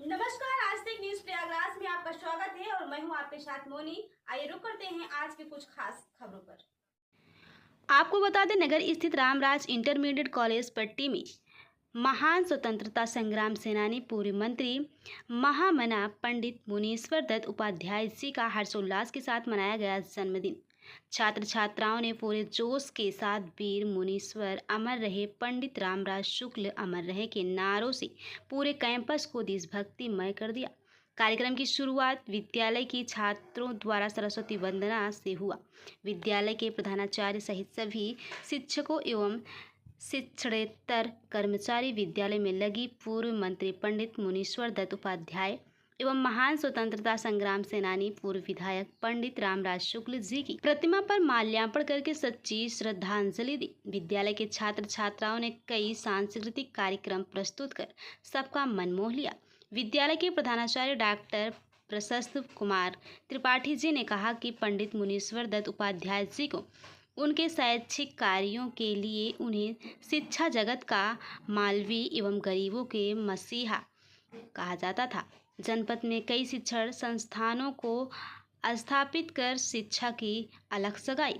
नमस्कार, आज तक न्यूज प्रयागराज में आपका स्वागत है और मैं हूं आपके साथ मोनी। आइए रुक करते हैं आज के कुछ खास खबरों पर। आपको बता दें, नगर स्थित रामराज इंटरमीडिएट कॉलेज पट्टी में महान स्वतंत्रता संग्राम सेनानी पूर्व मंत्री महामना पंडित मुनीश्वर दत्त उपाध्याय जी का हर्षोल्लास के साथ मनाया गया जन्मदिन। छात्र छात्राओं ने पूरे जोश के साथ वीर मुनीश्वर अमर रहे, पंडित रामराज शुक्ल अमर रहे के नारों से पूरे कैंपस को देशभक्तिमय कर दिया। कार्यक्रम की शुरुआत विद्यालय की छात्रों द्वारा सरस्वती वंदना से हुआ। विद्यालय के प्रधानाचार्य सहित सभी शिक्षकों एवं शिक्षणेतर कर्मचारी विद्यालय में लगी पूर्व मंत्री पंडित मुनीश्वर दत्त उपाध्याय एवं महान स्वतंत्रता संग्राम सेनानी पूर्व विधायक पंडित रामराज शुक्ल जी की प्रतिमा पर माल्यार्पण करके सच्ची श्रद्धांजलि दी। विद्यालय के छात्र छात्राओं ने कई सांस्कृतिक कार्यक्रम प्रस्तुत कर सबका मन मोह लिया। विद्यालय के प्रधानाचार्य डॉक्टर प्रशस्त कुमार त्रिपाठी जी ने कहा कि पंडित मुनीश्वर दत्त उपाध्याय जी को उनके शैक्षिक कार्यों के लिए उन्हें शिक्षा जगत का मालवी एवं गरीबों के मसीहा कहा जाता था। जनपद में कई शिक्षण संस्थानों को स्थापित कर शिक्षा की अलख जगाई।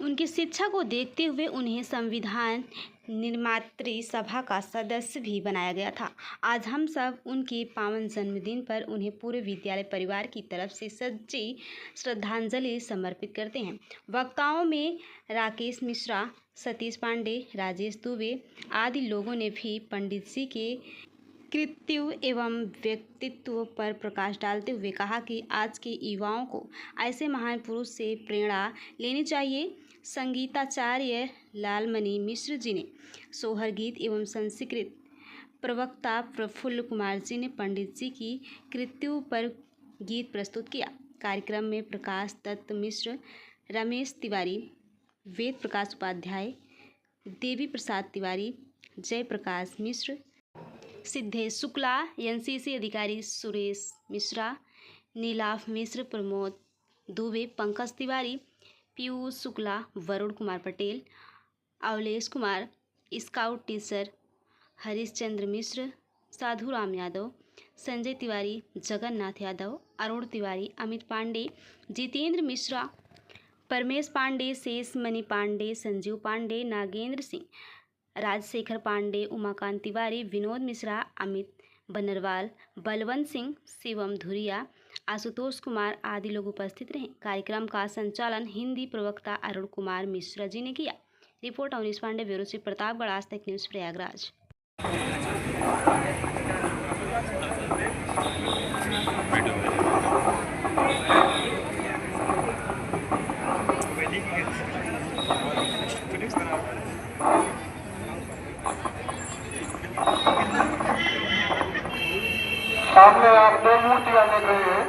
उनकी शिक्षा को देखते हुए उन्हें संविधान निर्मात्री सभा का सदस्य भी बनाया गया था। आज हम सब उनके पावन जन्मदिन पर उन्हें पूरे विद्यालय परिवार की तरफ से सच्ची श्रद्धांजलि समर्पित करते हैं। वक्ताओं में राकेश मिश्रा, सतीश पांडे, राजेश दुबे आदि लोगों ने भी पंडित जी के कृतित्व एवं व्यक्तित्व पर प्रकाश डालते हुए कहा कि आज के युवाओं को ऐसे महान पुरुष से प्रेरणा लेनी चाहिए। संगीताचार्य लालमणि मिश्र जी ने सोहर गीत एवं संस्कृत प्रवक्ता प्रफुल्ल कुमार जी ने पंडित जी की कृतित्व पर गीत प्रस्तुत किया। कार्यक्रम में प्रकाश दत्त मिश्र, रमेश तिवारी, वेद प्रकाश उपाध्याय, देवी प्रसाद तिवारी, जय प्रकाश मिश्र, सिद्धेश शुक्ला, एनसीसी अधिकारी सुरेश मिश्रा, नीलाफ मिश्र, प्रमोद दुबे, पंकज तिवारी, पीयूष शुक्ला, वरुण कुमार पटेल, अवलेश कुमार, स्काउट टीचर हरीश चंद्र मिश्र, साधु राम यादव, संजय तिवारी, जगन्नाथ यादव, अरुण तिवारी, अमित पांडे, जितेंद्र मिश्रा, परमेश पांडे, शेष मणि पांडे, संजीव पांडे, नागेंद्र सिंह, राजशेखर पांडे, उमाकांत तिवारी, विनोद मिश्रा, अमित बनरवाल, बलवंत सिंह, शिवम धुरिया, आशुतोष कुमार आदि लोग उपस्थित रहे। कार्यक्रम का संचालन हिंदी प्रवक्ता अरुण कुमार मिश्रा जी ने किया। Report Avneesh Pandey, bureau chief, Pratapgarh, Aaj Tak news Prayagraj. सामने आप दो मूर्तियां देख रहे हैं।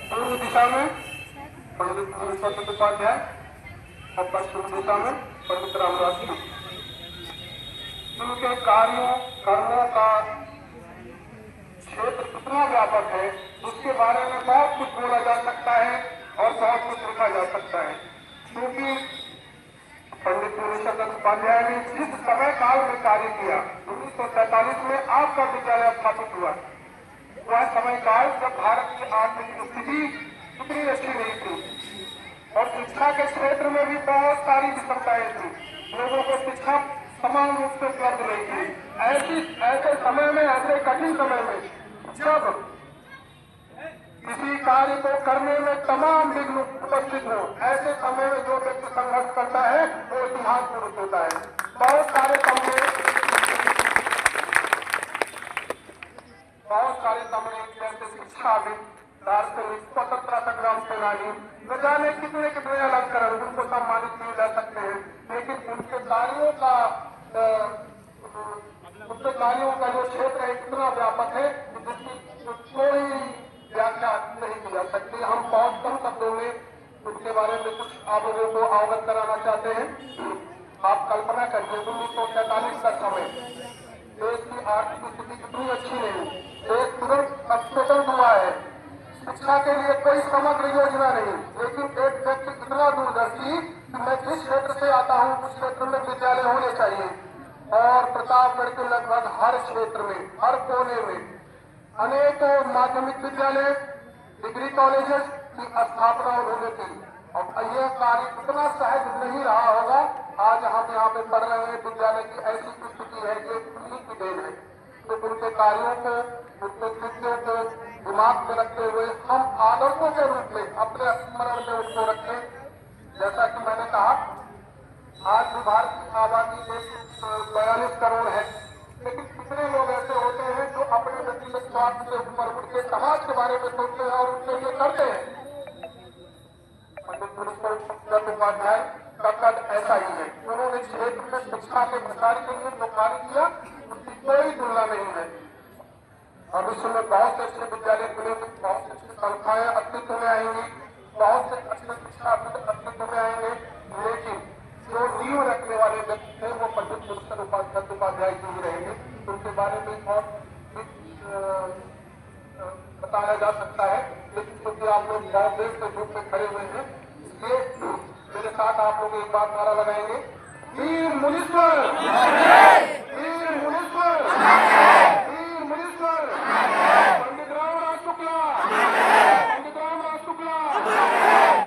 पूर्व दिशा में पंडित मुनीश्वर दत्त उपाध्याय और पश्चिम दिशा में पंडित रामराज शुक्ल। उनके कार्यों कर्मों का क्षेत्र कितना व्यापक है, उसके बारे में बहुत कुछ बोला जा सकता है और बहुत कुछ लिखा जा सकता है। क्योंकि पंडित मुनीश्वर दत्त उपाध्याय ने जिस समय काल में कार्य किया, 1947 में आपका विद्यालय स्थापित हुआ। वह समय काल जब भारत की आर्थिक स्थिति इतनी अच्छी नहीं थी और शिक्षा के क्षेत्र में भी बहुत सारी विषमताएं थी। लोगों को शिक्षा समान रूप से उपलब्ध नहीं थी। ऐसे समय में, ऐसे कठिन समय में जब किसी कार्य को करने में तमाम विघ्न उपस्थित हो, ऐसे समय में जो व्यक्ति संघर्ष करता है वो इतिहास पुरुष होता है। बहुत सारे समय जैसे शिक्षाविद, दार्शनिक, स्वतंत्रता संग्राम सेनानी, न जाने कितने कितने अलंकरण उनको सम्मानित किए जा सकते हैं। लेकिन उनके कार्यों का जो क्षेत्र है इतना व्यापक है कि जिसकी कोई व्याख्या नहीं की जा सकती। हम बहुत कम शब्दों में उनके बारे में कुछ आप लोगों को अवगत कराना चाहते हैं। आप कल्पना करिए 1947 का समय, देश की आर्थिक स्थिति कितनी अच्छी नहीं, देश तुरंत स्वतंत्र हुआ है, शिक्षा के लिए कोई समग्र योजना नहीं। लेकिन एक व्यक्ति इतना दूरदर्शी कि मैं जिस क्षेत्र से आता हूँ उस क्षेत्र में विद्यालय होने चाहिए, और प्रतापगढ़ के लगभग हर क्षेत्र में, हर कोने में अनेक माध्यमिक विद्यालय, डिग्री कॉलेजेस की स्थापना उन्होंने की और यह कार्य इतना सहज नहीं रहा होगा। आज हम यहाँ पे पढ़ रहे हैं, विद्यालय की ऐसी स्थिति है कि उन्हीं की देन है। तो उनके कार्यों को, उनके कृत्यों को दिमाग में रखते हुए हम आदर्शों के रूप में अपने स्मरण में उनको रखें। जैसा कि मैंने कहा, आज भी भारत की आबादी 42 करोड़ है, लेकिन कितने लोग ऐसे होते हैं जो अपने व्यक्तिगत स्वार्थ से ऊपर उठ के समाज के बारे में सोचते हैं और उसके लिए करते हैं। पंडित मुनीश्वर उपाध्याय का कद ऐसा ही है। उन्होंने क्षेत्र में शिक्षा के प्रसार के लिए जो कार्य किया उसकी कोई तुलना नहीं है। भविष्य में बहुत से अच्छे विद्यालय खुलेंगे, बहुत से अच्छी संस्थाएं अस्तित्व में आएंगी, बहुत से अच्छे शिक्षा अस्तित्व में आएंगे, लेकिन जो नींव रखने वाले व्यक्ति थे वो पंडित मुनीश्वर उपाध्याय जी ही रहेंगे। उनके बारे में और बताया जा सकता है, लेकिन क्योंकि आप लोग बहुत देर से ग्रुप में खड़े हुए हैं, इसलिए मेरे साथ आप लोग एक बार नारा लगाएंगे, वीर मुनीश्वर।